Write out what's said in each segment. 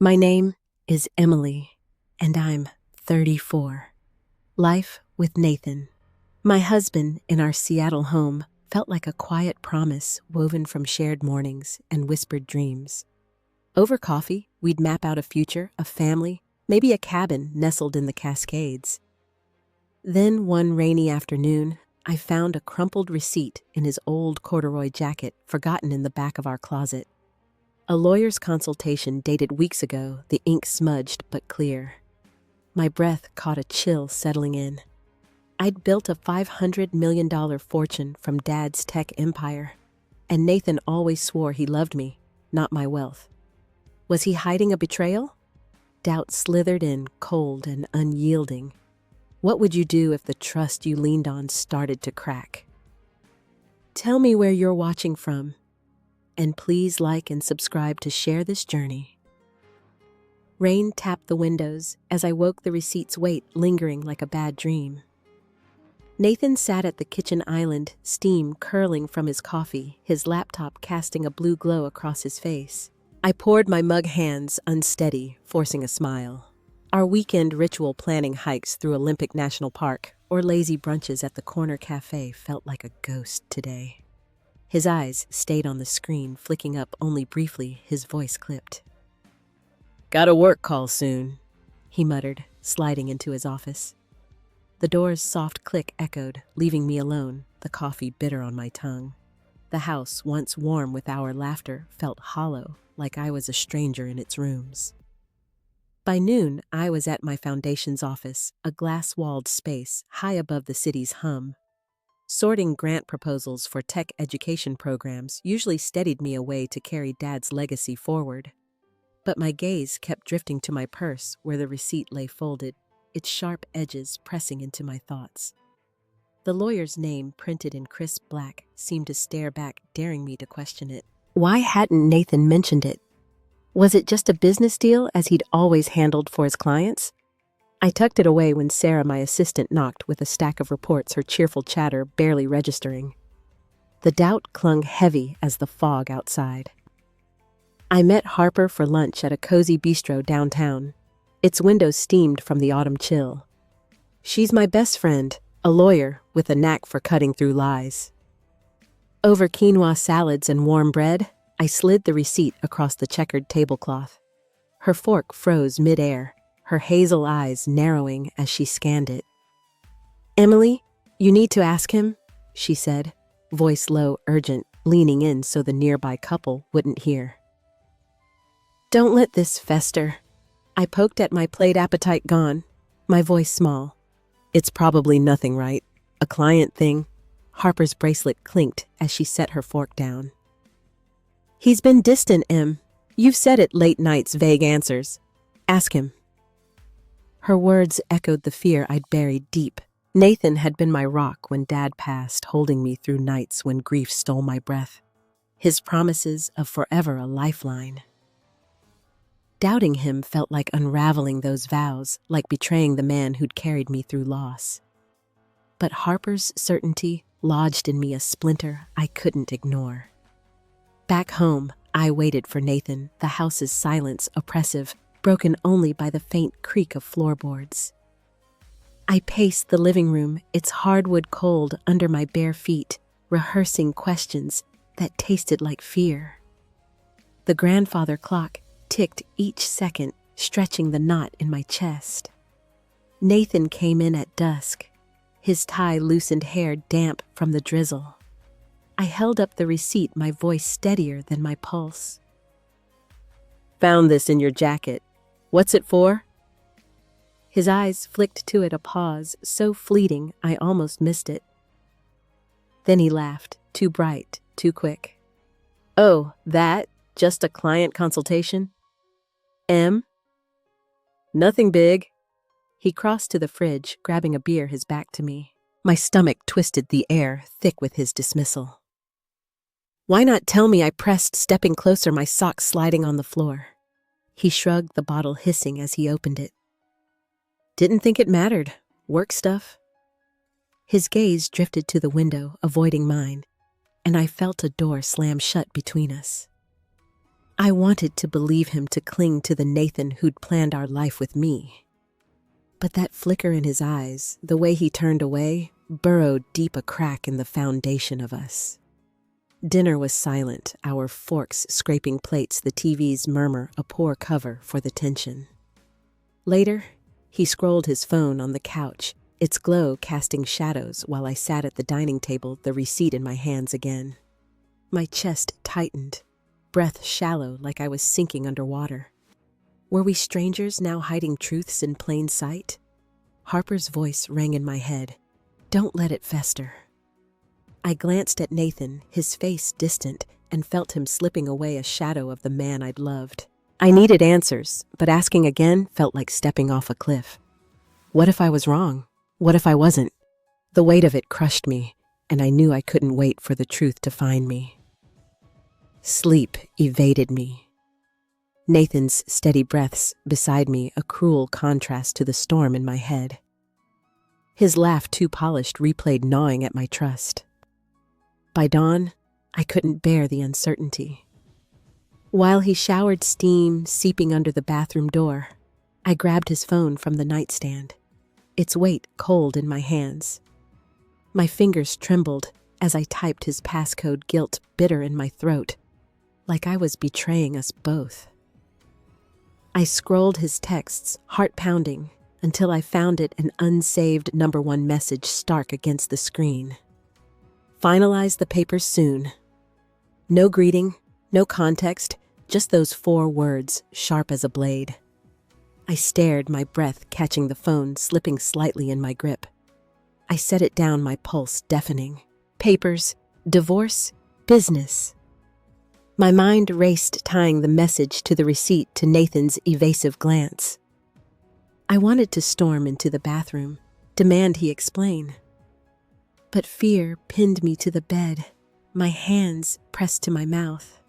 My name is Emily, and I'm 34. Life with Nathan. My husband in our Seattle home felt like a quiet promise woven from shared mornings and whispered dreams. Over coffee, we'd map out a future, a family, maybe a cabin nestled in the Cascades. Then one rainy afternoon, I found a crumpled receipt in his old corduroy jacket forgotten in the back of our closet. A lawyer's consultation dated weeks ago, the ink smudged but clear. My breath caught a chill settling in. I'd built a $500 million fortune from Dad's tech empire, and Nathan always swore he loved me, not my wealth. Was he hiding a betrayal? Doubt slithered in, cold and unyielding. What would you do if the trust you leaned on started to crack? Tell me where you're watching from, and please like and subscribe to share this journey. Rain tapped the windows as I woke the receipt's weight lingering like a bad dream. Nathan sat at the kitchen island, steam curling from his coffee, his laptop casting a blue glow across his face. I poured my mug hands unsteady, forcing a smile. Our weekend ritual planning hikes through Olympic National Park or lazy brunches at the corner cafe felt like a ghost today. His eyes stayed on the screen, flicking up only briefly, his voice clipped. "Got a work call soon," he muttered, sliding into his office. The door's soft click echoed, leaving me alone, the coffee bitter on my tongue. The house, once warm with our laughter, felt hollow, like I was a stranger in its rooms. By noon, I was at my foundation's office, a glass-walled space high above the city's hum. Sorting grant proposals for tech education programs usually steadied me away to carry Dad's legacy forward. But my gaze kept drifting to my purse where the receipt lay folded, its sharp edges pressing into my thoughts. The lawyer's name, printed in crisp black, seemed to stare back, daring me to question it. Why hadn't Nathan mentioned it? Was it just a business deal as he'd always handled for his clients? I tucked it away when Sarah, my assistant, knocked with a stack of reports, her cheerful chatter barely registering. The doubt clung heavy as the fog outside. I met Harper for lunch at a cozy bistro downtown. Its windows steamed from the autumn chill. She's my best friend, a lawyer with a knack for cutting through lies. Over quinoa salads and warm bread, I slid the receipt across the checkered tablecloth. Her fork froze midair, her hazel eyes narrowing as she scanned it. "Emily, you need to ask him," she said, voice low, urgent, leaning in so the nearby couple wouldn't hear. "Don't let this fester." I poked at my plate, appetite gone, my voice small. "It's probably nothing, right? A client thing." Harper's bracelet clinked as she set her fork down. "He's been distant, Em. You've said it, late nights, vague answers. Ask him." Her words echoed the fear I'd buried deep. Nathan had been my rock when Dad passed, holding me through nights when grief stole my breath. His promises of forever a lifeline. Doubting him felt like unraveling those vows, like betraying the man who'd carried me through loss. But Harper's certainty lodged in me a splinter I couldn't ignore. Back home, I waited for Nathan, the house's silence oppressive, broken only by the faint creak of floorboards. I paced the living room, its hardwood cold under my bare feet, rehearsing questions that tasted like fear. The grandfather clock ticked each second, stretching the knot in my chest. Nathan came in at dusk, his tie-loosened hair damp from the drizzle. I held up the receipt, my voice steadier than my pulse. "Found this in your jacket. What's it for?" His eyes flicked to it, a pause so fleeting I almost missed it. Then he laughed, too bright, too quick. "Oh, that? Just a client consultation? Em? Nothing big." He crossed to the fridge, grabbing a beer, his back to me. My stomach twisted, the air thick with his dismissal. "Why not tell me?" I pressed, stepping closer, my socks sliding on the floor. He shrugged, the bottle hissing as he opened it. "Didn't think it mattered. Work stuff." His gaze drifted to the window, avoiding mine, and I felt a door slam shut between us. I wanted to believe him to cling to the Nathan who'd planned our life with me. But that flicker in his eyes, the way he turned away, burrowed deep a crack in the foundation of us. Dinner was silent, our forks scraping plates, the TV's murmur a poor cover for the tension. Later, he scrolled his phone on the couch, its glow casting shadows while I sat at the dining table, the receipt in my hands again. My chest tightened, breath shallow like I was sinking underwater. Were we strangers now hiding truths in plain sight? Harper's voice rang in my head. Don't let it fester. I glanced at Nathan, his face distant, and felt him slipping away a shadow of the man I'd loved. I needed answers, but asking again felt like stepping off a cliff. What if I was wrong? What if I wasn't? The weight of it crushed me, and I knew I couldn't wait for the truth to find me. Sleep evaded me. Nathan's steady breaths beside me a cruel contrast to the storm in my head. His laugh, too polished, replayed, gnawing at my trust. By dawn, I couldn't bear the uncertainty. While he showered steam seeping under the bathroom door, I grabbed his phone from the nightstand, its weight cold in my hands. My fingers trembled as I typed his passcode, guilt bitter in my throat, like I was betraying us both. I scrolled his texts, heart pounding, until I found it, an unsaved #1 message stark against the screen. Finalize the papers soon. No greeting, no context, just those 4 words, sharp as a blade. I stared, my breath catching the phone, slipping slightly in my grip. I set it down, my pulse deafening. Papers, divorce, business. My mind raced, tying the message to the receipt to Nathan's evasive glance. I wanted to storm into the bathroom, demand he explain. But fear pinned me to the bed, my hands pressed to my mouth.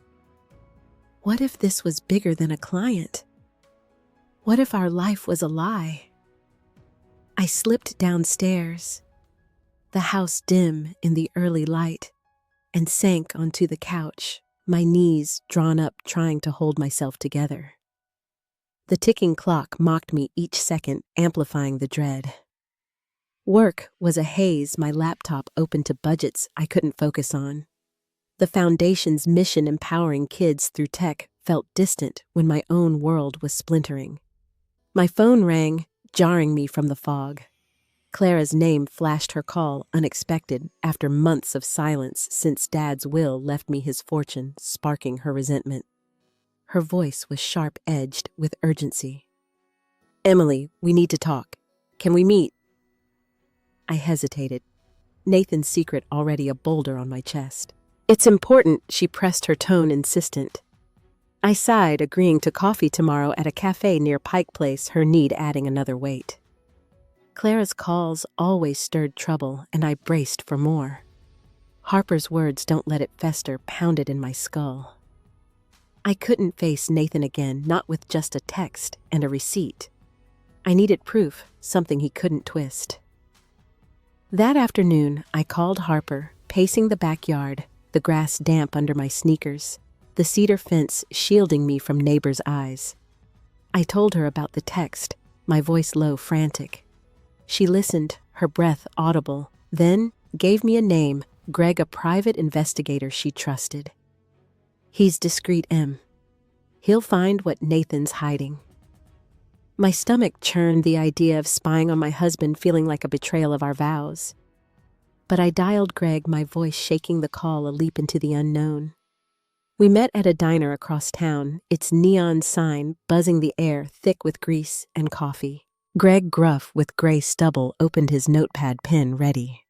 What if this was bigger than a client? What if our life was a lie? I slipped downstairs, the house dim in the early light, and sank onto the couch, my knees drawn up, trying to hold myself together. The ticking clock mocked me each second, amplifying the dread. Work was a haze, my laptop open to budgets I couldn't focus on. The Foundation's mission, empowering kids through tech, felt distant when my own world was splintering. My phone rang, jarring me from the fog. Clara's name flashed, her call unexpected after months of silence since Dad's will left me his fortune, sparking her resentment. Her voice was sharp-edged with urgency. Emily, we need to talk. Can we meet? I hesitated, Nathan's secret already a boulder on my chest. It's important, she pressed, her tone insistent. I sighed, agreeing to coffee tomorrow at a cafe near Pike Place, her need adding another weight. Clara's calls always stirred trouble, and I braced for more. Harper's words, don't let it fester, pounded in my skull. I couldn't face Nathan again, not with just a text and a receipt. I needed proof, something he couldn't twist. That afternoon, I called Harper, pacing the backyard, the grass damp under my sneakers, the cedar fence shielding me from neighbors' eyes. I told her about the text, my voice low, frantic. She listened, her breath audible, then gave me a name, Greg, a private investigator she trusted. He's discreet, M. He'll find what Nathan's hiding. My stomach churned, the idea of spying on my husband feeling like a betrayal of our vows. But I dialed Greg, my voice shaking, the call a leap into the unknown. We met at a diner across town, its neon sign buzzing the air thick with grease and coffee. Greg, gruff with gray stubble, opened his notepad, pen ready.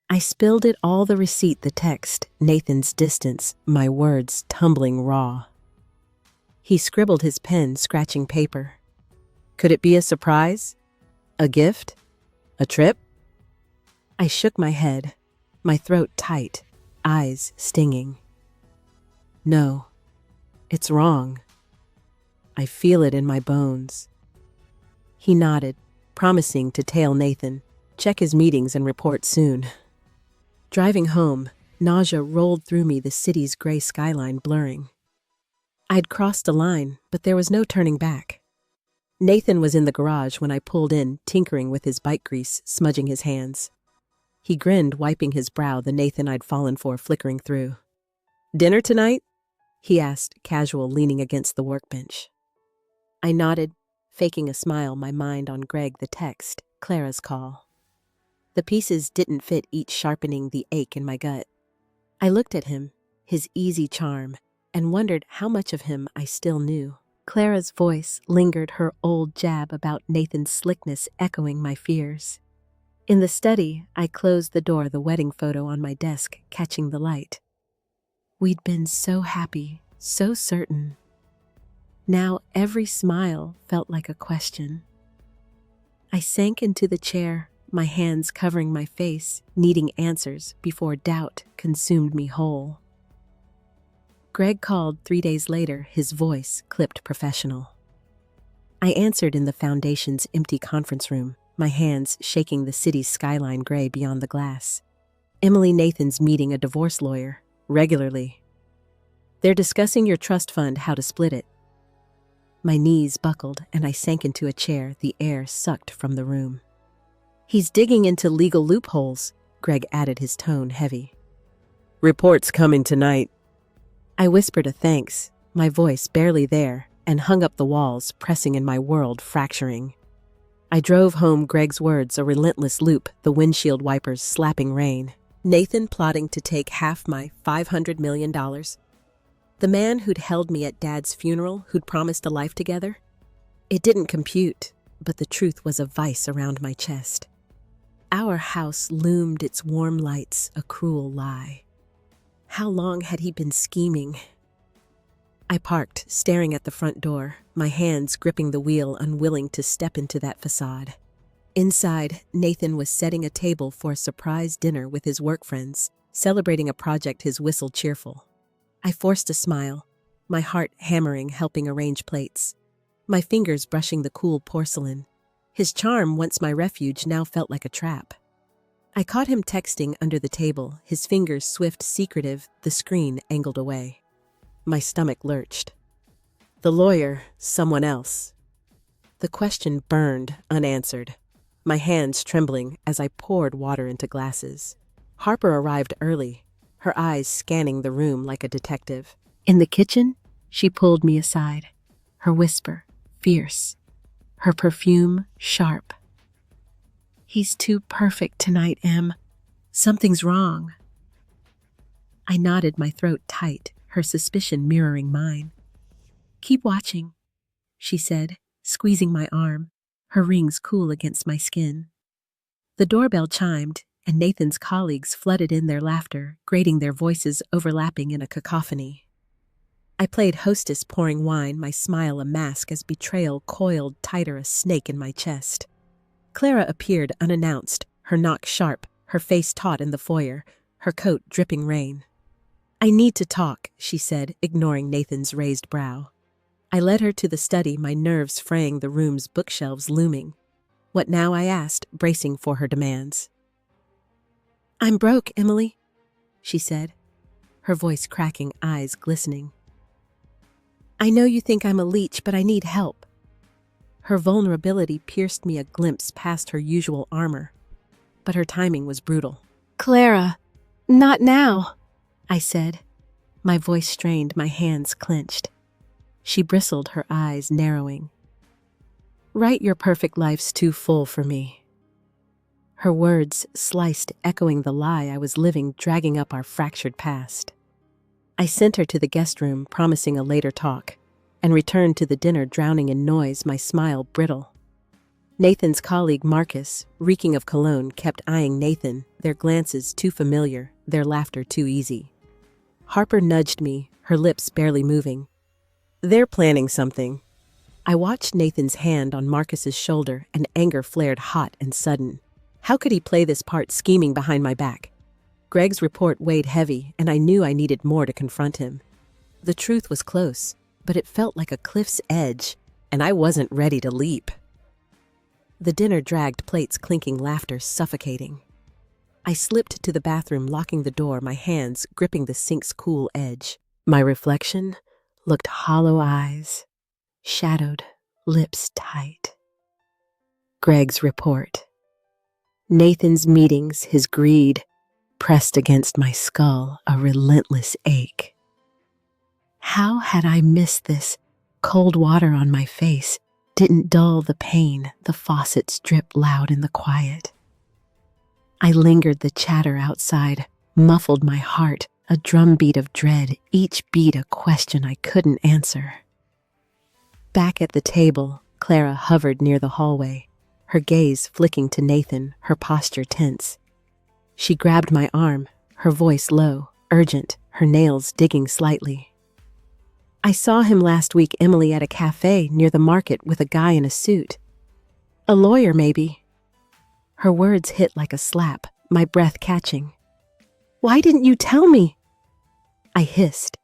I spilled it all, the receipt, the text, Nathan's distance, my words tumbling raw. He scribbled, his pen scratching paper. Could it be a surprise? A gift? A trip? I shook my head, my throat tight, eyes stinging. No, it's wrong. I feel it in my bones. He nodded, promising to tail Nathan, check his meetings and report soon. Driving home, nausea rolled through me, the city's gray skyline blurring. I'd crossed a line, but there was no turning back. Nathan was in the garage when I pulled in, tinkering with his bike grease, smudging his hands. He grinned, wiping his brow, the Nathan I'd fallen for flickering through. "Dinner tonight?" he asked, casual, leaning against the workbench. I nodded, faking a smile, my mind on Greg, the text, Clara's call. The pieces didn't fit, each sharpening the ache in my gut. I looked at him, his easy charm, and wondered how much of him I still knew. Clara's voice lingered, her old jab about Nathan's slickness echoing my fears. In the study, I closed the door, the wedding photo on my desk catching the light. We'd been so happy, so certain. Now every smile felt like a question. I sank into the chair, my hands covering my face, needing answers before doubt consumed me whole. Greg called 3 days later, his voice clipped professional. I answered in the foundation's empty conference room, my hands shaking, the city's skyline gray beyond the glass. "Emily, Nathan's meeting a divorce lawyer, regularly. They're discussing your trust fund, how to split it." My knees buckled and I sank into a chair, the air sucked from the room. "He's digging into legal loopholes," Greg added, his tone heavy. "Reports coming tonight." I whispered a thanks, my voice barely there, and hung up the walls, pressing in, my world fracturing. I drove home, Greg's words a relentless loop, the windshield wipers slapping rain. Nathan plotting to take half my $500 million. The man who'd held me at Dad's funeral, who'd promised a life together. It didn't compute, but the truth was a vice around my chest. Our house loomed, its warm lights a cruel lie. How long had he been scheming? I parked, staring at the front door, my hands gripping the wheel, unwilling to step into that facade. Inside, Nathan was setting a table for a surprise dinner with his work friends, celebrating a project his whistle cheerful. I forced a smile, my heart hammering, helping arrange plates, my fingers brushing the cool porcelain. His charm, once my refuge, now felt like a trap. I caught him texting under the table, his fingers swift, secretive, the screen angled away. My stomach lurched. The lawyer, someone else. The question burned, unanswered, my hands trembling as I poured water into glasses. Harper arrived early, her eyes scanning the room like a detective. In the kitchen, she pulled me aside, her whisper fierce, her perfume sharp. "He's too perfect tonight, Em. Something's wrong." I nodded, my throat tight, her suspicion mirroring mine. "Keep watching," she said, squeezing my arm, her rings cool against my skin. The doorbell chimed, and Nathan's colleagues flooded in, their laughter, grating, their voices overlapping in a cacophony. I played hostess, pouring wine, my smile a mask as betrayal coiled tighter, a snake in my chest. Clara appeared unannounced, her knock sharp, her face taut in the foyer, her coat dripping rain. "I need to talk," she said, ignoring Nathan's raised brow. I led her to the study, my nerves fraying, the room's bookshelves looming. "What now?" I asked, bracing for her demands. "I'm broke, Emily," she said, her voice cracking, eyes glistening. "I know you think I'm a leech, but I need help." Her vulnerability pierced me, a glimpse past her usual armor, but her timing was brutal. "Clara, not now," I said, my voice strained, my hands clenched. She bristled, her eyes narrowing. "Right, your perfect life's too full for me." Her words sliced, echoing the lie I was living, dragging up our fractured past. I sent her to the guest room, promising a later talk, and returned to the dinner, drowning in noise, my smile brittle. Nathan's colleague Marcus, reeking of cologne, kept eyeing Nathan, their glances too familiar, their laughter too easy. Harper nudged me, her lips barely moving. "They're planning something." I watched Nathan's hand on Marcus's shoulder, and anger flared hot and sudden. How could he play this part, scheming behind my back? Greg's report weighed heavy, and I knew I needed more to confront him. The truth was close, but it felt like a cliff's edge, and I wasn't ready to leap. The dinner dragged, plates clinking, laughter suffocating. I slipped to the bathroom, locking the door, my hands gripping the sink's cool edge. My reflection, looked hollow eyes, shadowed, lips tight. Greg's report. Nathan's meetings, his greed, pressed against my skull, a relentless ache. How had I missed this? Cold water on my face didn't dull the pain, the faucets dripped loud in the quiet. I lingered the chatter outside, muffled my heart, a drumbeat of dread, each beat a question I couldn't answer. Back at the table, Clara hovered near the hallway, her gaze flicking to Nathan, her posture tense. She grabbed my arm, her voice low, urgent, her nails digging slightly. I saw him last week, Emily, at a cafe near the market with a guy in a suit. A lawyer, maybe. Her words hit like a slap, my breath catching. Why didn't you tell me? I hissed,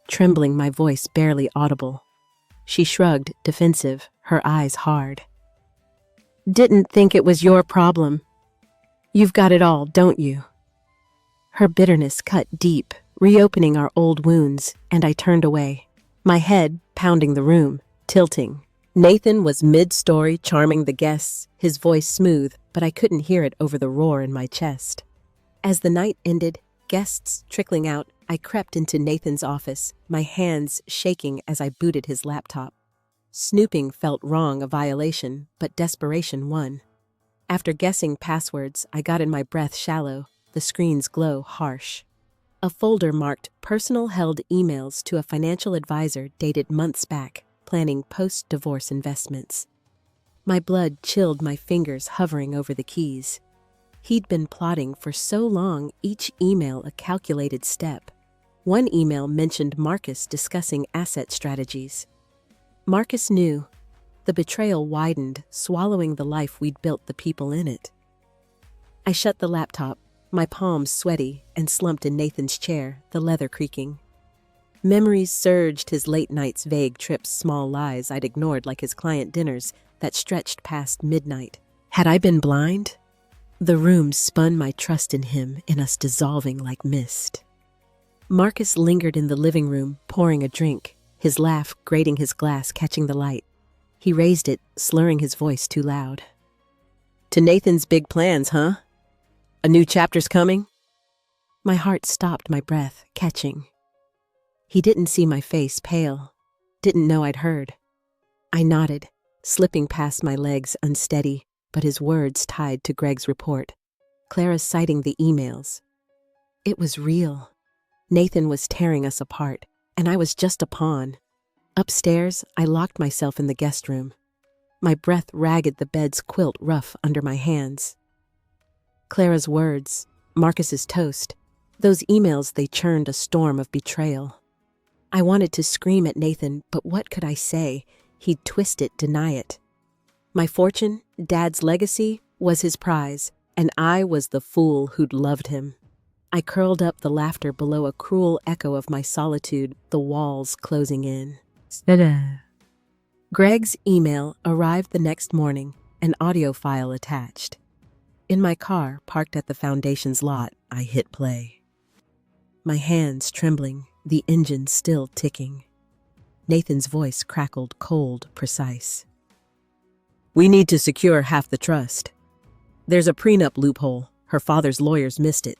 trembling, my voice barely audible. She shrugged, defensive, her eyes hard. Didn't think it was your problem. You've got it all, don't you? Her bitterness cut deep, reopening our old wounds, and I turned away, my head pounding the room, tilting. Nathan was mid-story, charming the guests, his voice smooth, but I couldn't hear it over the roar in my chest. As the night ended, guests trickling out, I crept into Nathan's office, my hands shaking as I booted his laptop. Snooping felt wrong, a violation, but desperation won. After guessing passwords, I got in my breath shallow, the screen's glow harsh. A folder marked personal held emails to a financial advisor dated months back, planning post-divorce investments. My blood chilled, my fingers hovering over the keys. He'd been plotting for so long, each email a calculated step. One email mentioned Marcus discussing asset strategies. Marcus knew. The betrayal widened, swallowing the life we'd built, the people in it. I shut the laptop, my palms sweaty, and slumped in Nathan's chair, the leather creaking. Memories surged, his late nights, vague trips, small lies I'd ignored like his client dinners that stretched past midnight. Had I been blind? The room spun, my trust in him, in us dissolving like mist. Marcus lingered in the living room, pouring a drink, his laugh grating his glass, catching the light. He raised it, slurring his voice too loud. To Nathan's big plans, huh? A new chapter's coming? My heart stopped, my breath catching. He didn't see my face, pale. Didn't know I'd heard. I nodded, slipping past my legs, unsteady, but his words tied to Greg's report. Clara's citing the emails. It was real. Nathan was tearing us apart, and I was just a pawn. Upstairs, I locked myself in the guest room. My breath ragged, the bed's quilt rough under my hands. Clara's words, Marcus's toast, those emails, they churned a storm of betrayal. I wanted to scream at Nathan, but what could I say? He'd twist it, deny it. My fortune, Dad's legacy, was his prize, and I was the fool who'd loved him. I curled up, the laughter below a cruel echo of my solitude, the walls closing in. Greg's email arrived the next morning, an audio file attached. In my car, parked at the foundation's lot, I hit play. My hands trembling, the engine still ticking. Nathan's voice crackled, cold, precise. We need to secure half the trust. There's a prenup loophole. Her father's lawyers missed it.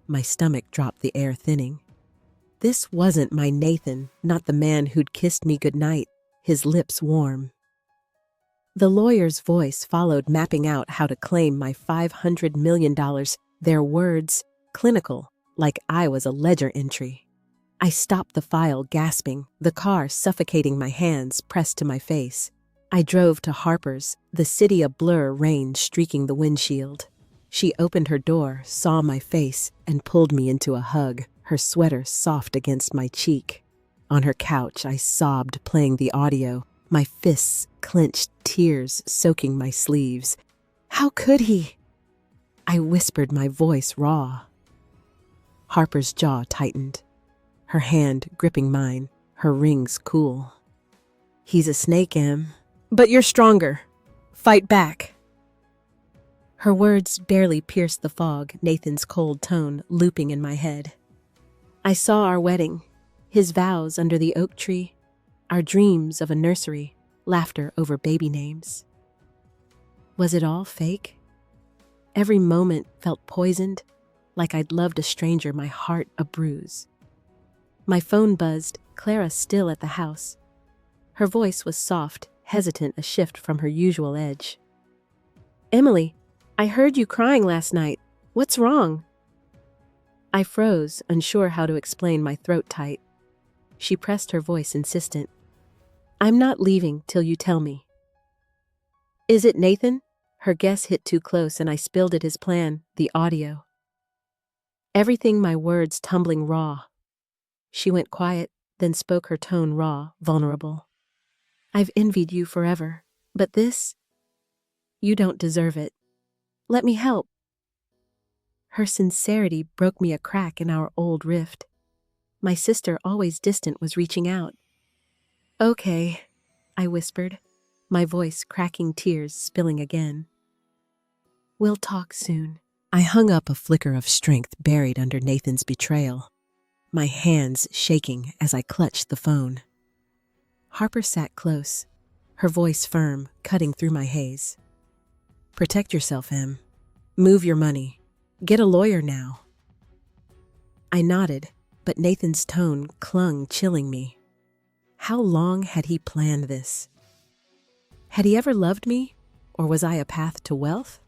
My stomach dropped, the air thinning. This wasn't my Nathan, not the man who'd kissed me goodnight, his lips warm. The lawyer's voice followed, mapping out how to claim my $500 million, their words clinical, like I was a ledger entry. I stopped the file, gasping, the car suffocating, my hands pressed to my face. I drove to Harper's, the city a blur, rain streaking the windshield. She opened her door, saw my face, and pulled me into a hug, her sweater soft against my cheek. On her couch, I sobbed, playing the audio, my fists clenched, tears soaking my sleeves. How could he? I whispered, my voice raw. Harper's jaw tightened, her hand gripping mine, her rings cool. He's a snake, Em. But you're stronger. Fight back. Her words barely pierced the fog, Nathan's cold tone looping in my head. I saw our wedding, His vows under the oak tree, our dreams of a nursery, laughter over baby names. Was it all fake? Every moment felt poisoned, like I'd loved a stranger, my heart a bruise. My phone buzzed, Clara still at the house. Her voice was soft, hesitant, a shift from her usual edge. "Emily, I heard you crying last night. What's wrong?" I froze, unsure how to explain, my throat tight. She pressed her voice insistent. "I'm not leaving till you tell me." "Is it Nathan?" Her guess hit too close and I spilled it, his plan, the audio. Everything, my words tumbling raw. She went quiet, then spoke, her tone raw, vulnerable. "I've envied you forever, but this? You don't deserve it. Let me help." Her sincerity broke me a crack in our old rift. My sister, always distant, was reaching out. "Okay," I whispered, my voice cracking, tears spilling again. "We'll talk soon." I hung up, a flicker of strength buried under Nathan's betrayal, my hands shaking as I clutched the phone. Harper sat close, her voice firm, cutting through my haze. "Protect yourself, Em. Move your money. Get a lawyer now." I nodded, but Nathan's tone clung, chilling me. How long had he planned this? Had he ever loved me, or was I a path to wealth?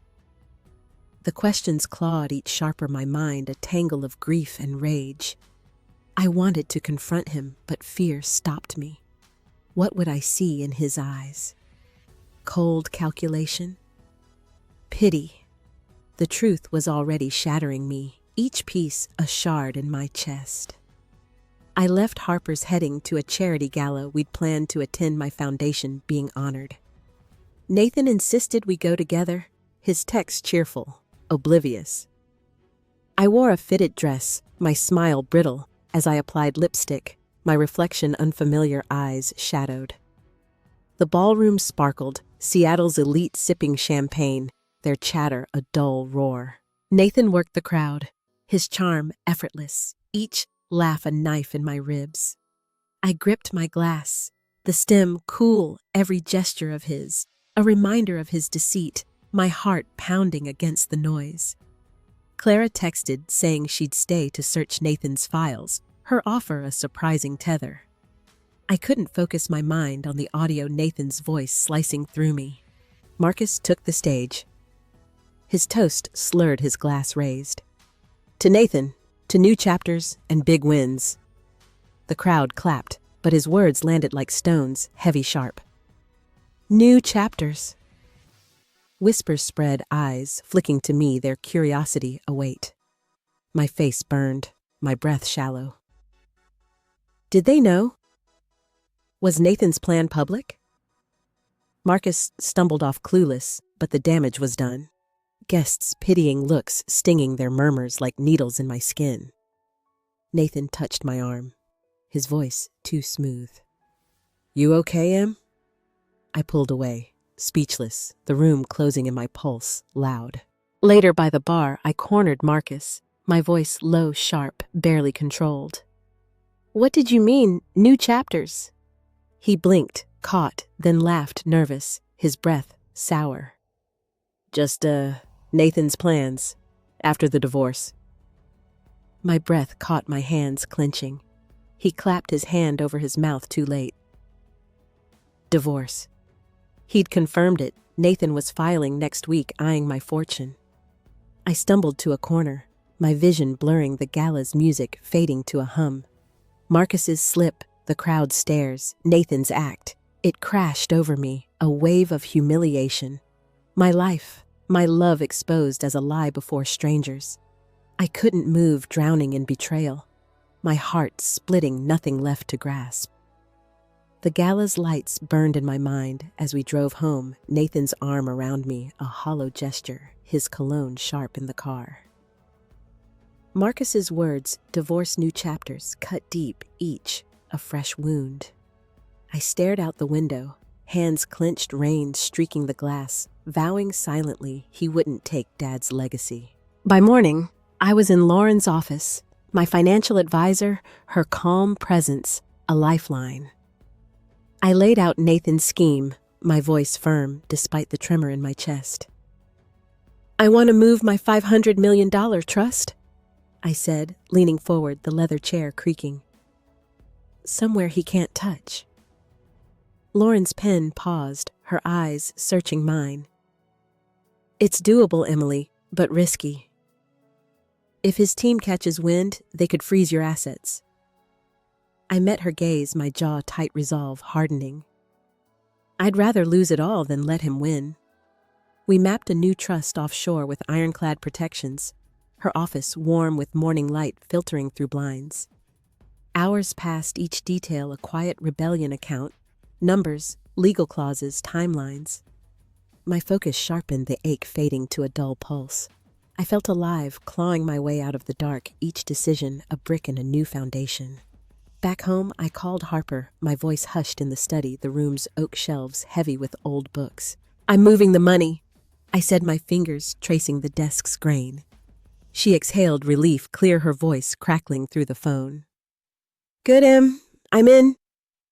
The questions clawed each sharper, my mind a tangle of grief and rage. I wanted to confront him, but fear stopped me. What would I see in his eyes? Cold calculation? Pity? The truth was already shattering me, each piece a shard in my chest. I left Harper's, heading to a charity gala we'd planned to attend, my foundation being honored. Nathan insisted we go together, his text cheerful, oblivious. I wore a fitted dress, my smile brittle, as I applied lipstick, my reflection unfamiliar eyes shadowed. The ballroom sparkled, Seattle's elite sipping champagne, their chatter a dull roar. Nathan worked the crowd, his charm effortless, each laugh a knife in my ribs. I gripped my glass, the stem cool, every gesture of his, a reminder of his deceit, my heart pounding against the noise. Clara texted, saying she'd stay to search Nathan's files, her offer a surprising tether. I couldn't focus my mind on the audio, Nathan's voice slicing through me. Marcus took the stage. His toast slurred, his glass raised. "To Nathan, to new chapters and big wins." The crowd clapped, but his words landed like stones, heavy, sharp. "New chapters." Whispers spread, eyes flicking to me, their curiosity await. My face burned, my breath shallow. Did they know? Was Nathan's plan public? Marcus stumbled off clueless, but the damage was done. Guests' pitying looks stinging, their murmurs like needles in my skin. Nathan touched my arm, his voice too smooth. "You okay, Em?" I pulled away, speechless, the room closing in my pulse, loud. Later by the bar, I cornered Marcus, my voice low, sharp, barely controlled. "What did you mean, new chapters?" He blinked, caught, then laughed, nervous, his breath sour. "Just, Nathan's plans, after the divorce." My breath caught, my hands clenching. He clapped his hand over his mouth too late. Divorce. He'd confirmed it. Nathan was filing next week, eyeing my fortune. I stumbled to a corner, my vision blurring, the gala's music fading to a hum. Marcus's slip, the crowd stares, Nathan's act. It crashed over me, a wave of humiliation. My life, my love exposed as a lie before strangers. I couldn't move, drowning in betrayal. My heart splitting, nothing left to grasp. The gala's lights burned in my mind as we drove home, Nathan's arm around me, a hollow gesture, his cologne sharp in the car. Marcus's words, divorce, new chapters, cut deep, each a fresh wound. I stared out the window, hands clenched, rain streaking the glass, vowing silently he wouldn't take Dad's legacy. By morning, I was in Lauren's office, My financial advisor, her calm presence, a lifeline. I laid out Nathan's scheme, my voice firm despite the tremor in my chest. "I want to move my $500 million trust," I said, leaning forward, the leather chair creaking. "Somewhere he can't touch." Lauren's pen paused, her eyes searching mine. "It's doable, Emily, but risky. If his team catches wind, they could freeze your assets." I met her gaze, my jaw tight, resolve hardening. I'd rather lose it all than let him win. We mapped a new trust offshore with ironclad protections, her office warm with morning light filtering through blinds. Hours passed, each detail a quiet rebellion account, numbers, legal clauses, timelines. My focus sharpened, the ache fading to a dull pulse. I felt alive, clawing my way out of the dark, each decision a brick in a new foundation. Back home, I called Harper, my voice hushed in the study, the room's oak shelves heavy with old books. "I'm moving the money," I said, my fingers tracing the desk's grain. She exhaled relief, clear, her voice crackling through the phone. "Good, Em. I'm in.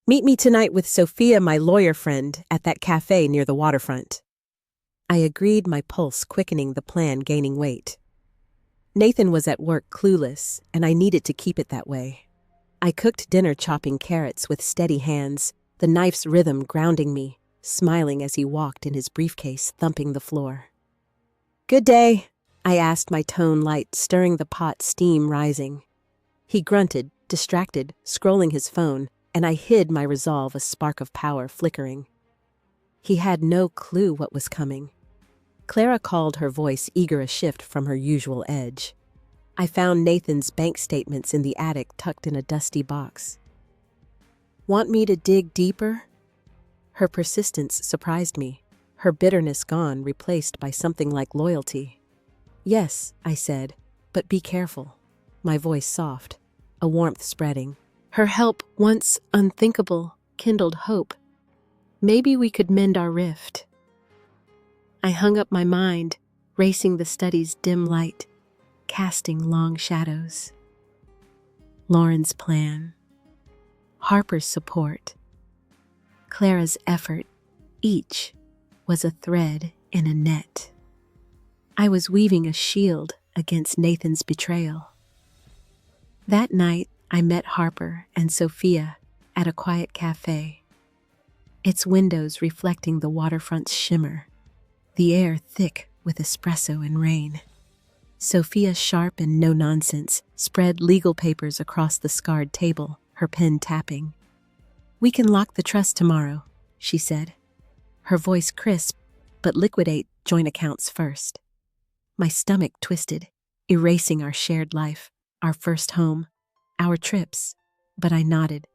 Meet me tonight with Sophia, my lawyer friend, at that cafe near the waterfront." I agreed, my pulse quickening, the plan gaining weight. Nathan was at work, clueless, and I needed to keep it that way. I cooked dinner, chopping carrots with steady hands, the knife's rhythm grounding me, smiling as he walked in his briefcase, thumping the floor. "Good day," I asked, my tone light, stirring the pot, steam rising. He grunted, distracted, scrolling his phone, and I hid my resolve, a spark of power flickering. He had no clue what was coming. Clara called, her voice eager, a shift from her usual edge. I found Nathan's bank statements in the attic, tucked in a dusty box. "Want me to dig deeper?" Her persistence surprised me, her bitterness gone, replaced by something like loyalty. "Yes," I said, "but be careful." My voice soft, a warmth spreading. Her help, once unthinkable, kindled hope. Maybe we could mend our rift. I hung up my mind, racing the study's dim light, casting long shadows. Lauren's plan, Harper's support, Clara's effort, each was a thread in a net. I was weaving a shield against Nathan's betrayal. That night, I met Harper and Sophia at a quiet cafe, its windows reflecting the waterfront's shimmer, the air thick with espresso and rain. Sophia, sharp and no-nonsense, spread legal papers across the scarred table, her pen tapping. "We can lock the trust tomorrow," she said, her voice crisp, "but liquidate joint accounts first." My stomach twisted, erasing our shared life, our first home, our trips, but I nodded,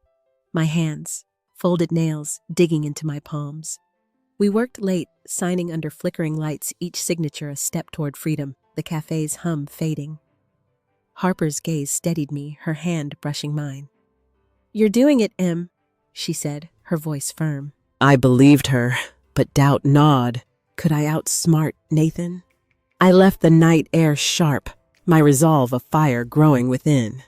my hands, folded nails, digging into my palms. We worked late, signing under flickering lights, each signature a step toward freedom, the cafe's hum fading. Harper's gaze steadied me, her hand brushing mine. "You're doing it, Em," she said, her voice firm. I believed her, but doubt gnawed. Could I outsmart Nathan? I left the night air sharp, my resolve a fire growing within.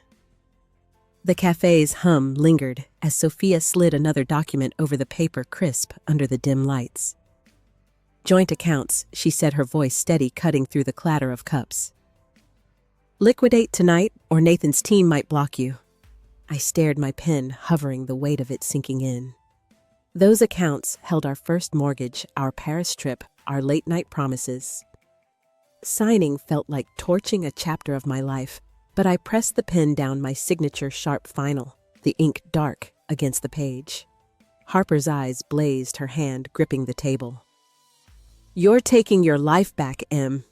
The cafe's hum lingered as Sophia slid another document over the paper, crisp under the dim lights. "Joint accounts," she said, her voice steady, cutting through the clatter of cups. "Liquidate tonight, or Nathan's team might block you." I stared, my pen hovering, the weight of it sinking in. Those accounts held our first mortgage, our Paris trip, our late-night promises. Signing felt like torching a chapter of my life, but I pressed the pen down, my signature sharp, final, the ink dark against the page. Harper's eyes blazed, her hand gripping the table. "You're taking your life back, Em."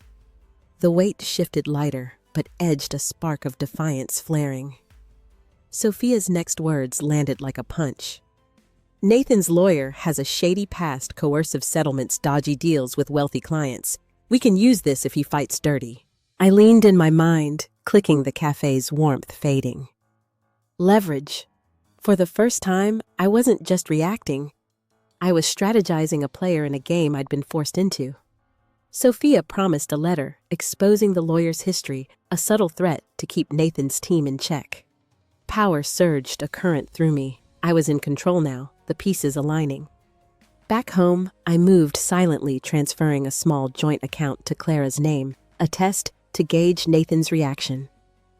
The weight shifted lighter, but edged, a spark of defiance flaring. Sophia's next words landed like a punch. "Nathan's lawyer has a shady past, coercive settlements, dodgy deals with wealthy clients. We can use this if he fights dirty." I leaned in, my mind clicking, the cafe's warmth fading. Leverage. For the first time, I wasn't just reacting. I was strategizing, a player in a game I'd been forced into. Sophia promised a letter exposing the lawyer's history, a subtle threat to keep Nathan's team in check. Power surged a current through me. I was in control now, the pieces aligning. Back home, I moved silently, transferring a small joint account to Clara's name, a test to gauge Nathan's reaction.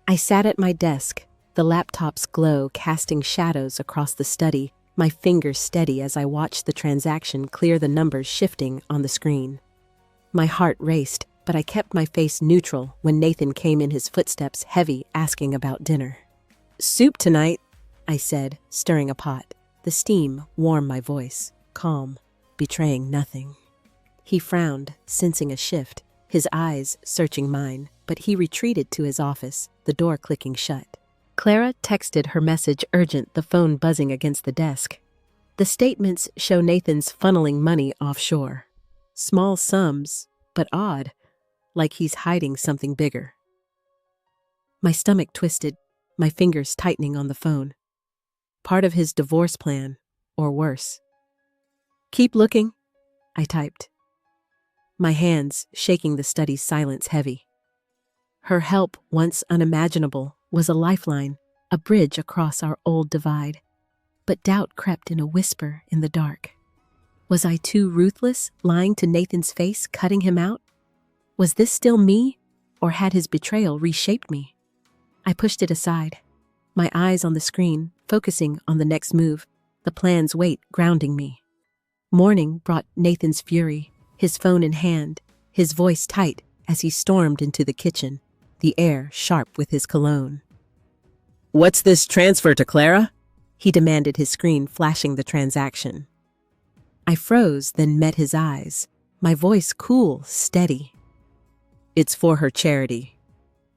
I sat at my desk, the laptop's glow casting shadows across the study, my fingers steady as I watched the transaction clear the numbers shifting on the screen. My heart raced, but I kept my face neutral when Nathan came in, his footsteps heavy, asking about dinner. "Soup tonight," I said, stirring a pot. The steam warmed my voice, calm, betraying nothing. He frowned, sensing a shift, his eyes searching mine, but he retreated to his office, the door clicking shut. Clara texted her message urgent, the phone buzzing against the desk. The statements show Nathan's funneling money offshore. Small sums, but odd, like he's hiding something bigger. My stomach twisted, my fingers tightening on the phone. Part of his divorce plan, or worse. "Keep looking," I typed. My hands shaking the study's silence heavy. Her help, once unimaginable, was a lifeline, a bridge across our old divide. But doubt crept in a whisper in the dark. Was I too ruthless, lying to Nathan's face, cutting him out? Was this still me, or had his betrayal reshaped me? I pushed it aside, my eyes on the screen, focusing on the next move, the plan's weight grounding me. Morning brought Nathan's fury, his phone in hand, his voice tight as he stormed into the kitchen, the air sharp with his cologne. "What's this transfer to Clara?" he demanded, his screen flashing the transaction. I froze, then met his eyes, my voice cool, steady. "It's for her charity.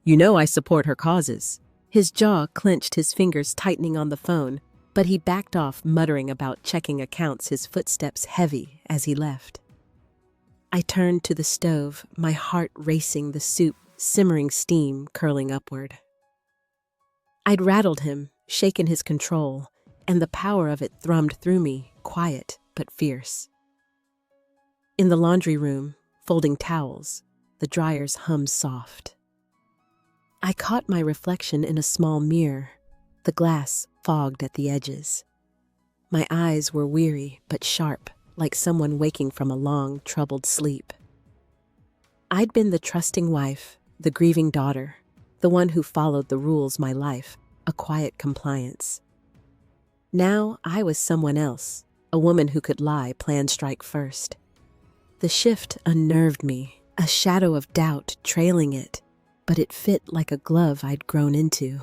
You know I support her causes." His jaw clenched, his fingers tightening on the phone, but he backed off, muttering about checking accounts, his footsteps heavy as he left. I turned to the stove, my heart racing, the soup, simmering steam curling upward. I'd rattled him, shaken his control, and the power of it thrummed through me, quiet but fierce. In the laundry room, folding towels, the dryers hummed soft. I caught my reflection in a small mirror, the glass fogged at the edges. My eyes were weary but sharp, like someone waking from a long, troubled sleep. I'd been the trusting wife, the grieving daughter, the one who followed the rules my life, a quiet compliance. Now I was someone else, a woman who could lie, plan strike first. The shift unnerved me, a shadow of doubt trailing it, but it fit like a glove I'd grown into.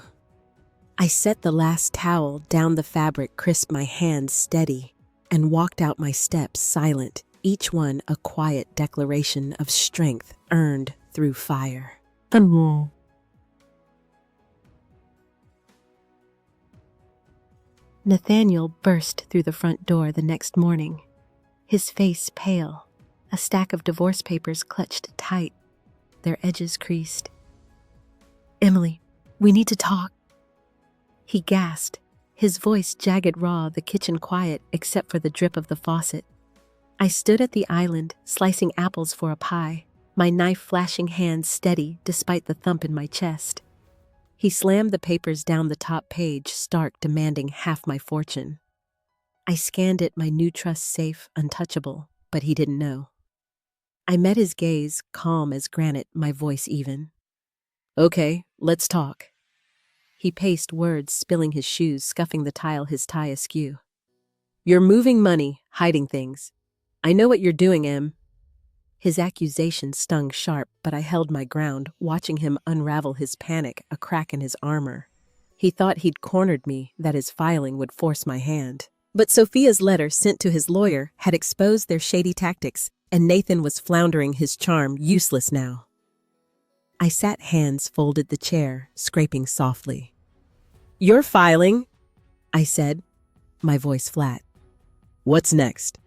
I set the last towel down the fabric, crisped my hands steady, and walked out my steps silent, each one a quiet declaration of strength earned through fire. Nathaniel burst through the front door the next morning, his face pale, a stack of divorce papers clutched tight, their edges creased. "Emily, we need to talk." He gasped, his voice jagged raw, the kitchen quiet except for the drip of the faucet. I stood at the island, slicing apples for a pie, my knife flashing hands steady despite the thump in my chest. He slammed the papers down the top page, stark, demanding half my fortune. I scanned it, my new trust safe, untouchable, but he didn't know. I met his gaze, calm as granite, my voice even. "Okay, let's talk." He paced, words spilling his shoes, scuffing the tile, his tie askew. "You're moving money, hiding things. I know what you're doing, Em." His accusation stung sharp, but I held my ground, watching him unravel his panic, a crack in his armor. He thought he'd cornered me, that his filing would force my hand. But Sophia's letter sent to his lawyer had exposed their shady tactics, and Nathan was floundering, his charm useless now. I sat, hands folded, the chair, scraping softly. "You're filing," I said, my voice flat. "What's next?"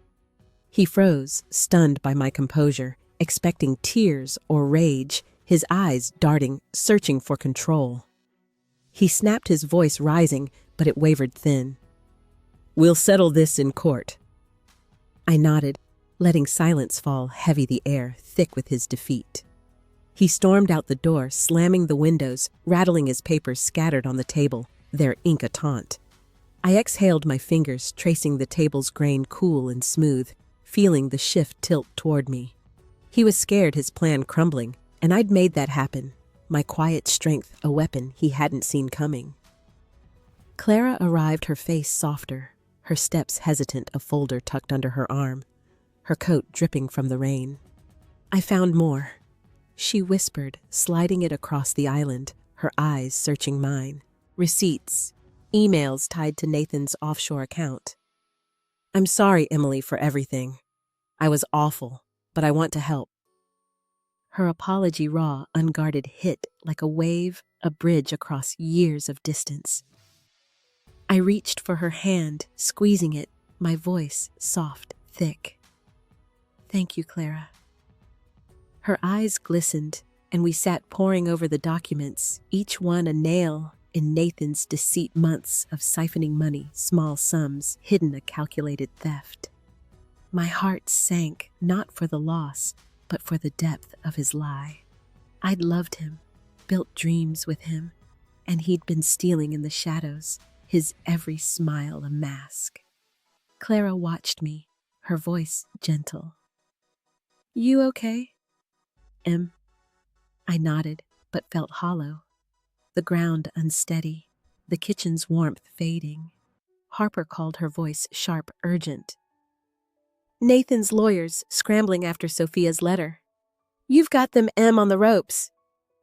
He froze, stunned by my composure, expecting tears or rage, his eyes darting, searching for control. He snapped, his voice rising, but it wavered thin. "We'll settle this in court." I nodded, letting silence fall heavy the air, thick with his defeat. He stormed out the door, slamming the windows, rattling his papers scattered on the table, their ink a taunt. I exhaled my fingers, tracing the table's grain cool and smooth, feeling the shift tilt toward me. He was scared, his plan crumbling, and I'd made that happen, my quiet strength a weapon he hadn't seen coming. Clara arrived, her face softer, her steps hesitant, a folder tucked under her arm, her coat dripping from the rain. "I found more," she whispered, sliding it across the island, her eyes searching mine. "Receipts, emails tied to Nathan's offshore account. I'm sorry, Emily, for everything. I was awful, but I want to help." Her apology, raw, unguarded, hit like a wave, a bridge across years of distance. I reached for her hand, squeezing it, my voice soft, thick. "Thank you, Clara." Her eyes glistened, and we sat poring over the documents, each one a nail in Nathan's deceit, months of siphoning money, small sums, hidden, a calculated theft. My heart sank, not for the loss, but for the depth of his lie. I'd loved him, built dreams with him, and he'd been stealing in the shadows, his every smile a mask. Clara watched me, her voice gentle. "You okay, Em?" I nodded, but felt hollow. The ground unsteady, the kitchen's warmth fading. Harper called, her voice sharp, urgent. "Nathan's lawyers scrambling after Sophia's letter. You've got them, Em, on the ropes."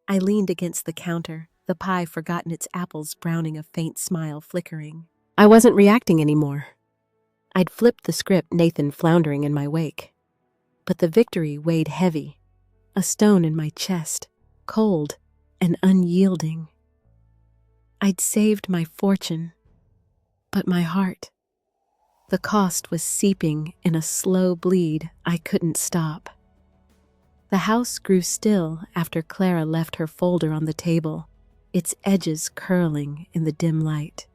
I leaned against the counter, the pie forgotten, its apples browning, a faint smile flickering. I wasn't reacting anymore. I'd flipped the script, Nathan floundering in my wake. But the victory weighed heavy, a stone in my chest, cold and unyielding. I'd saved my fortune, but my heart. The cost was seeping in a slow bleed I couldn't stop. The house grew still after Clara left her folder on the table, its edges curling in the dim light.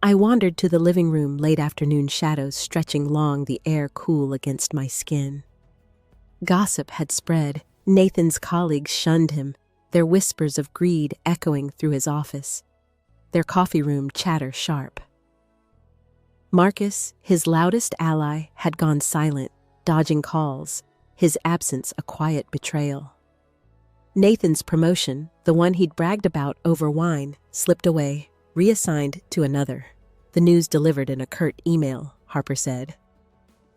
I wandered to the living room, late afternoon shadows stretching long, the air cool against my skin. Gossip had spread. Nathan's colleagues shunned him, their whispers of greed echoing through his office, their coffee room chatter sharp. Marcus, his loudest ally, had gone silent, dodging calls, his absence a quiet betrayal. Nathan's promotion, the one he'd bragged about over wine, slipped away, reassigned to another. The news delivered in a curt email, Harper said.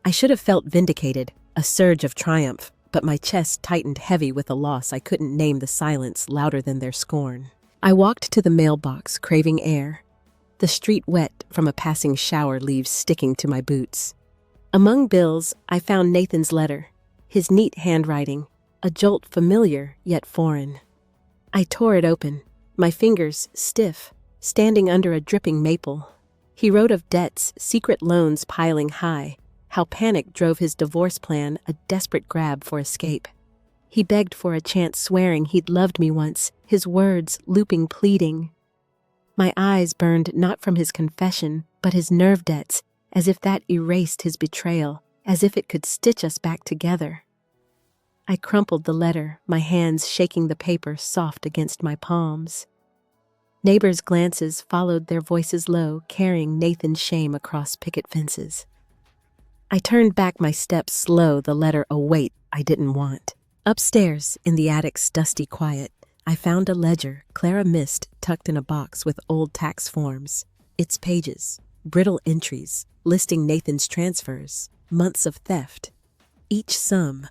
I should have felt vindicated, a surge of triumph, but my chest tightened heavy with a loss I couldn't name, the silence louder than their scorn. I walked to the mailbox, craving air, the street wet from a passing shower, leaves sticking to my boots. Among bills, I found Nathan's letter, his neat handwriting, a jolt familiar yet foreign. I tore it open, my fingers stiff, standing under a dripping maple. He wrote of debts, secret loans piling high, how panic drove his divorce plan, a desperate grab for escape. He begged for a chance, swearing he'd loved me once, his words looping, pleading. My eyes burned, not from his confession, but his nerve debts, as if that erased his betrayal, as if it could stitch us back together. I crumpled the letter, my hands shaking the paper soft against my palms. Neighbors' glances followed, their voices low, carrying Nathan's shame across picket fences. I turned back, my steps slow, the letter a weight I didn't want. Upstairs, in the attic's dusty quiet, I found a ledger Clara missed, tucked in a box with old tax forms. Its pages, brittle entries, listing Nathan's transfers, months of theft. Each sum,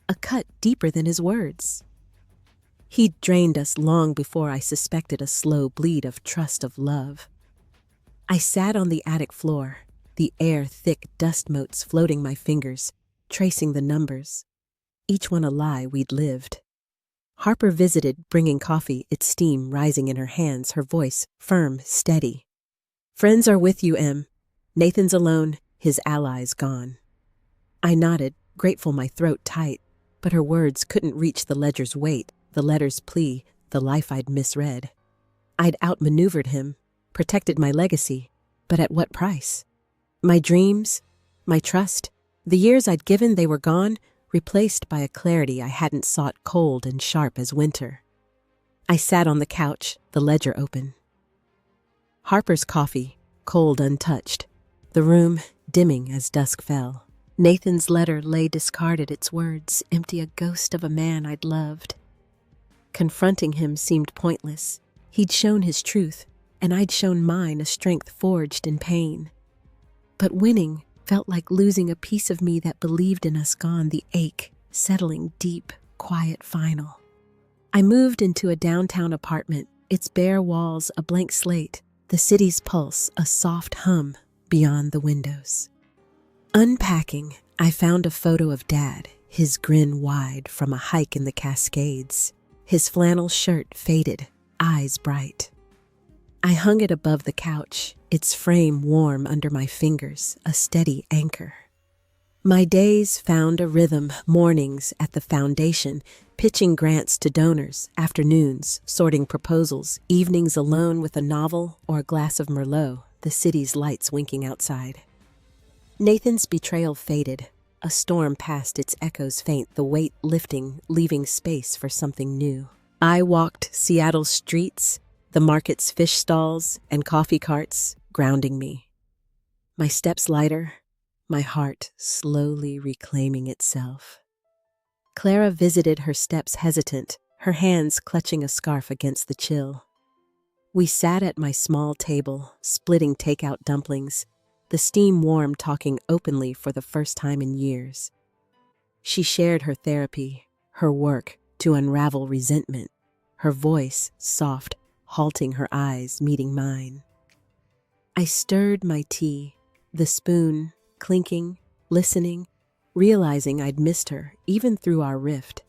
a cut deeper than his words. He'd drained us long before I suspected, a slow bleed of trust, of love. I sat on the attic floor, the air thick, dust motes floating my fingers, tracing the numbers, each one a lie we'd lived. Harper visited, bringing coffee, its steam rising in her hands, her voice firm, steady. Friends are with you, Em. Nathan's alone, his allies gone. I nodded, grateful, my throat tight, but her words couldn't reach the ledger's weight, the letter's plea, the life I'd misread. I'd outmaneuvered him, protected my legacy, but at what price? My dreams, my trust, The years I'd given, they were gone, replaced by a clarity I hadn't sought, cold and sharp as winter. I sat on the couch, the ledger open. Harper's coffee, cold untouched. The room dimming as dusk fell. Nathan's letter lay discarded, its words empty, a ghost of a man I'd loved. Confronting him seemed pointless. He'd shown his truth, and I'd shown mine, a strength forged in pain. But winning felt like losing a piece of me that believed in us, gone, the ache settling deep, quiet, final. I moved into a downtown apartment, its bare walls a blank slate, the city's pulse a soft hum beyond the windows. Unpacking, I found a photo of Dad, his grin wide from a hike in the Cascades, his flannel shirt faded, eyes bright. I hung it above the couch, its frame warm under my fingers, a steady anchor. My days found a rhythm, mornings at the foundation, pitching grants to donors, afternoons sorting proposals, evenings alone with a novel or a glass of Merlot, the city's lights winking outside. Nathan's betrayal faded. A storm passed, its echoes faint, the weight lifting, leaving space for something new. I walked Seattle's streets, the market's fish stalls and coffee carts, grounding me. My steps lighter, my heart slowly reclaiming itself. Clara visited her steps hesitant, her hands clutching a scarf against the chill. We sat at my small table, splitting takeout dumplings, the steam warm, talking openly for the first time in years. She shared her therapy, her work to unravel resentment, her voice soft, halting, her eyes meeting mine. I stirred my tea, the spoon clinking, listening, realizing I'd missed her even through our rift.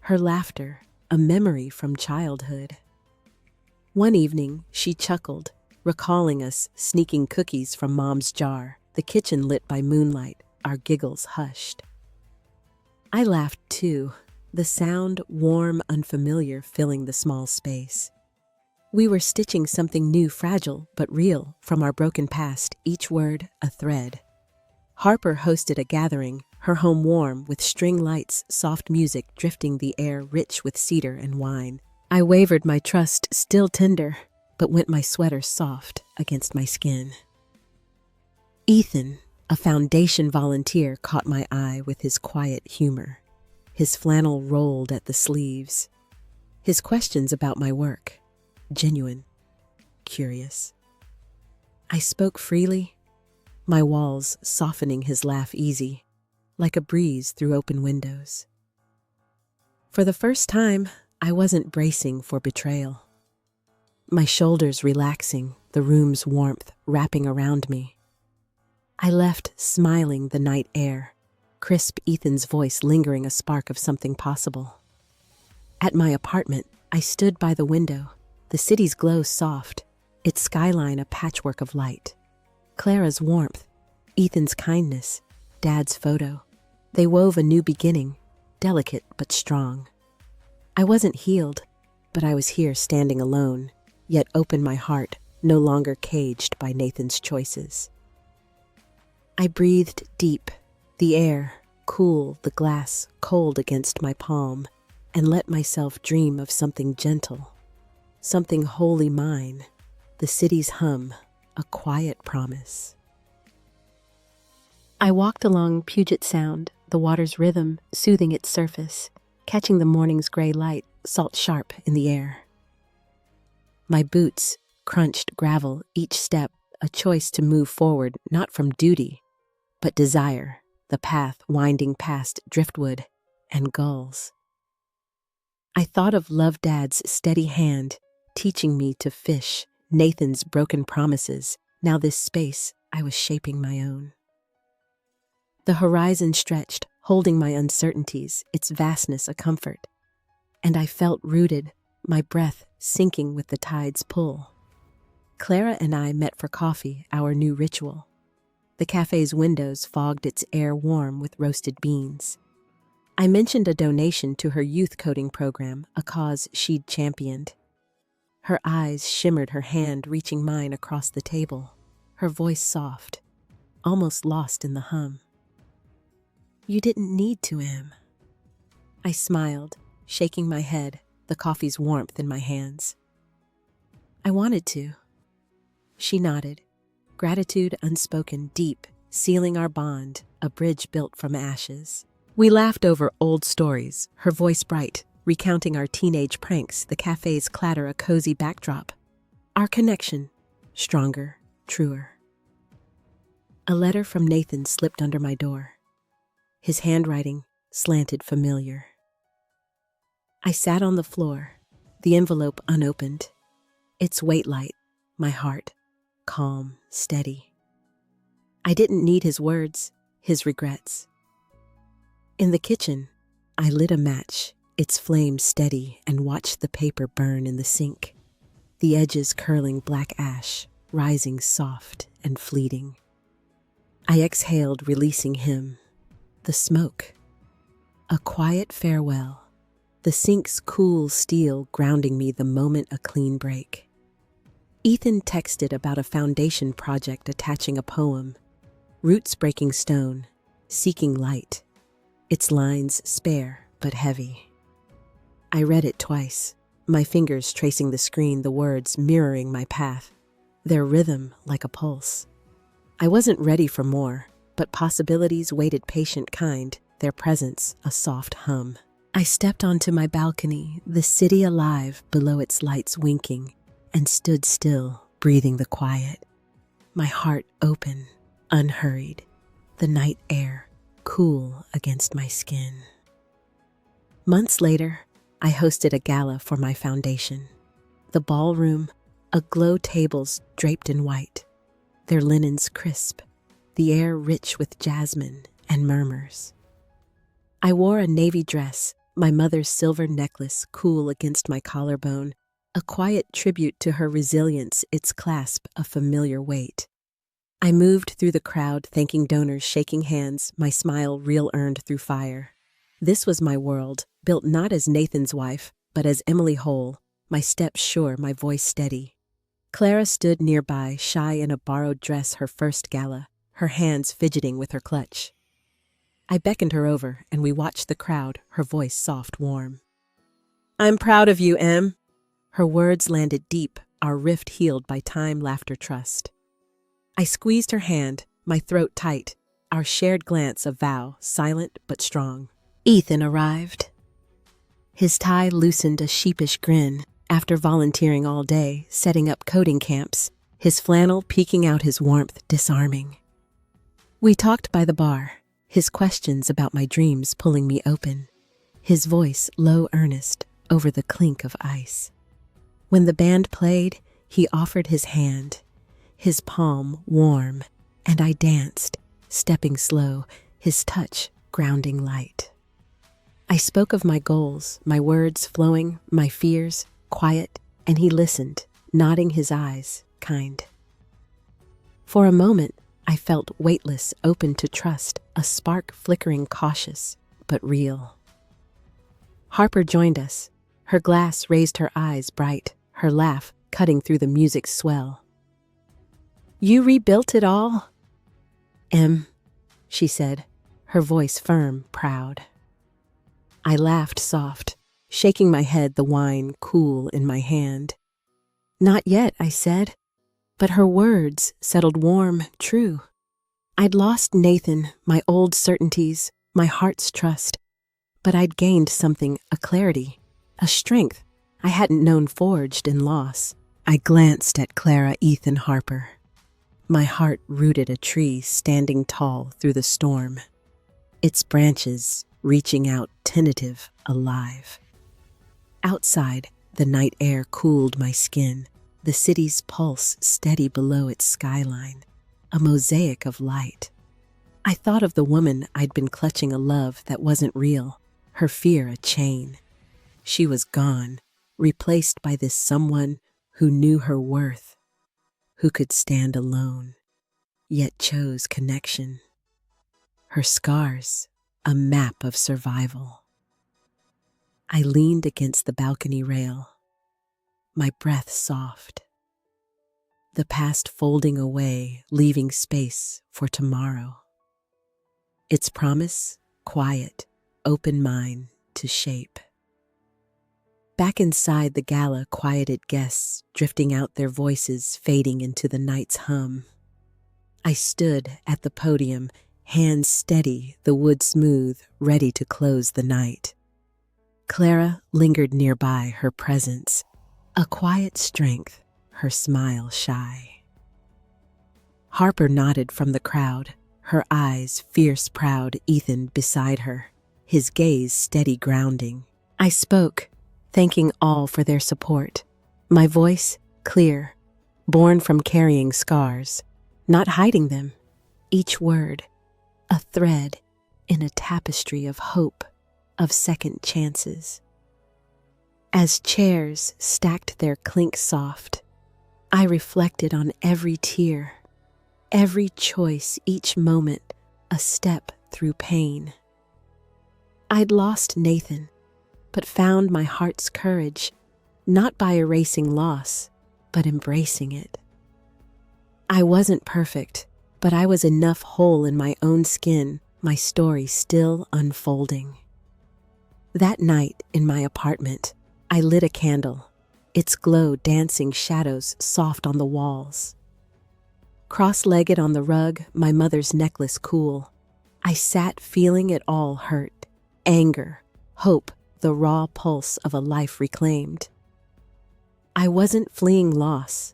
Her laughter, a memory from childhood. One evening, she chuckled, recalling us sneaking cookies from Mom's jar, the kitchen lit by moonlight, our giggles hushed. I laughed too, the sound warm, unfamiliar, filling the small space. We were stitching something new, fragile but real, from our broken past, each word a thread. Harper hosted a gathering, her home warm with string lights, soft music drifting the air rich with cedar and wine. I wavered, my trust still tender, but went my sweater soft against my skin. Ethan, a foundation volunteer, caught my eye with his quiet humor. His flannel rolled at the sleeves. His questions about my work, genuine, curious. I spoke freely, my walls softening his laugh easy, like a breeze through open windows. For the first time, I wasn't bracing for betrayal. My shoulders relaxing, the room's warmth wrapping around me. I left smiling, the night air, crisp Ethan's voice lingering, a spark of something possible. At my apartment, I stood by the window, the city's glow soft, its skyline a patchwork of light. Clara's warmth, Ethan's kindness, Dad's photo. They wove a new beginning, delicate but strong. I wasn't healed, but I was here standing alone, yet open my heart, no longer caged by Nathan's choices. I breathed deep, the air cool, the glass cold against my palm, and let myself dream of something gentle, something wholly mine, the city's hum, a quiet promise. I walked along Puget Sound, the water's rhythm soothing its surface, catching the morning's gray light, salt sharp in the air. My boots crunched gravel, each step a choice to move forward, not from duty, but desire, the path winding past driftwood and gulls. I thought of Love Dad's steady hand, teaching me to fish, Nathan's broken promises, now this space I was shaping my own. The horizon stretched, holding my uncertainties, its vastness a comfort. And I felt rooted, my breath sinking with the tide's pull. Clara and I met for coffee, our new ritual. The cafe's windows fogged its air warm with roasted beans. I mentioned a donation to her youth coding program, a cause she'd championed. Her eyes shimmered, her hand reaching mine across the table, her voice soft, almost lost in the hum. You didn't need to, Em. I smiled, shaking my head, the coffee's warmth in my hands. I wanted to. She nodded, gratitude unspoken, deep, sealing our bond, a bridge built from ashes. We laughed over old stories, her voice bright, recounting our teenage pranks, the cafe's clatter a cozy backdrop. Our connection, stronger, truer. A letter from Nathan slipped under my door. His handwriting slanted familiar. I sat on the floor, the envelope unopened. Its weight light, my heart, calm, steady. I didn't need his words, his regrets. In the kitchen, I lit a match, its flame steady, and watched the paper burn in the sink, the edges curling black ash, rising soft and fleeting. I exhaled, releasing him, the smoke. A quiet farewell, the sink's cool steel grounding me the moment a clean break. Ethan texted about a foundation project attaching a poem, roots breaking stone, seeking light, its lines spare but heavy. I read it twice, my fingers tracing the screen, the words mirroring my path, their rhythm like a pulse. I wasn't ready for more, but possibilities waited patient kind, their presence a soft hum. I stepped onto my balcony, the city alive below its lights winking, and stood still, breathing the quiet. My heart open, unhurried, the night air cool against my skin. Months later, I hosted a gala for my foundation. The ballroom, aglow, tables draped in white, their linens crisp, the air rich with jasmine and murmurs. I wore a navy dress, my mother's silver necklace cool against my collarbone, a quiet tribute to her resilience, its clasp a familiar weight. I moved through the crowd, thanking donors, shaking hands, my smile real earned through fire. This was my world, built not as Nathan's wife, but as Emily Hole, my steps sure, my voice steady. Clara stood nearby, shy in a borrowed dress, her first gala, her hands fidgeting with her clutch. I beckoned her over, and we watched the crowd, her voice soft, warm. "I'm proud of you, Em." Her words landed deep, our rift healed by time, laughter, trust. I squeezed her hand, my throat tight, our shared glance a vow, silent but strong. Ethan arrived. His tie loosened a sheepish grin, after volunteering all day, setting up coding camps, his flannel peeking out his warmth disarming. We talked by the bar, his questions about my dreams pulling me open, his voice low earnest over the clink of ice. When the band played, he offered his hand, his palm warm, and I danced, stepping slow, his touch grounding light. I spoke of my goals, my words flowing, my fears quiet, and he listened, nodding his eyes, kind. For a moment, I felt weightless, open to trust, a spark flickering, cautious, but real. Harper joined us. Her glass raised, her eyes bright, her laugh cutting through the music's swell. "You rebuilt it all?" "Em," she said, her voice firm, proud. I laughed soft, shaking my head, the wine cool in my hand. "Not yet," I said, but her words settled warm, true. I'd lost Nathan, my old certainties, my heart's trust, but I'd gained something, a clarity, a strength I hadn't known forged in loss. I glanced at Clara, Ethan, Harper. My heart rooted a tree standing tall through the storm, its branches reaching out, tentative, alive. Outside, the night air cooled my skin, the city's pulse steady below its skyline, a mosaic of light. I thought of the woman I'd been clutching, a love that wasn't real, her fear a chain. She was gone, replaced by this someone who knew her worth, who could stand alone, yet chose connection. Her scars, a map of survival. I leaned against the balcony rail, my breath soft, the past folding away, leaving space for tomorrow. Its promise quiet, open mind to shape. Back inside the gala, quieted guests, drifting out, their voices fading into the night's hum. I stood at the podium, hands steady, the wood smooth, ready to close the night. Clara lingered nearby, her presence a quiet strength, her smile shy. Harper nodded from the crowd, her eyes fierce, proud, Ethan beside her, his gaze steady, grounding. I spoke, thanking all for their support, my voice clear, born from carrying scars, not hiding them, each word a thread in a tapestry of hope, of second chances. As chairs stacked their clink soft, I reflected on every tear, every choice, each moment a step through pain. I'd lost Nathan, but found my heart's courage, not by erasing loss, but embracing it. I wasn't perfect, but I was enough whole in my own skin, my story still unfolding. That night in my apartment, I lit a candle, its glow dancing shadows soft on the walls. Cross-legged on the rug, my mother's necklace cool, I sat feeling it all, hurt, anger, hope, the raw pulse of a life reclaimed. I wasn't fleeing loss.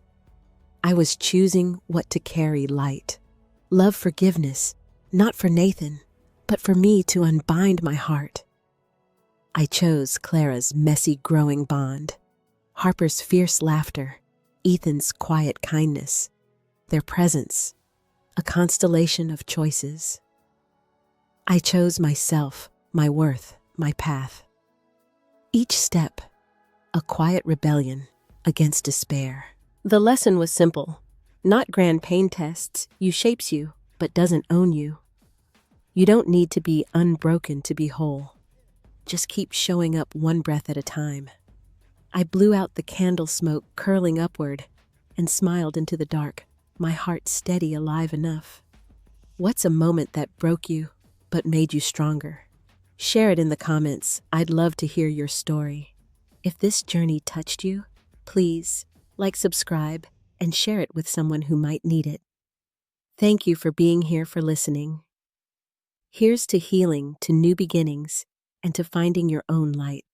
I was choosing what to carry light. Love, forgiveness, not for Nathan, but for me to unbind my heart. I chose Clara's messy growing bond, Harper's fierce laughter, Ethan's quiet kindness, their presence, a constellation of choices. I chose myself, my worth, my path. Each step, a quiet rebellion against despair. The lesson was simple. Not grand pain tests, you shapes you, but doesn't own you. You don't need to be unbroken to be whole. Just keep showing up one breath at a time. I blew out the candle smoke curling upward and smiled into the dark, my heart steady, alive enough. What's a moment that broke you but made you stronger? Share it in the comments. I'd love to hear your story. If this journey touched you, please like, subscribe, and share it with someone who might need it. Thank you for being here, for listening. Here's to healing, to new beginnings, and to finding your own light.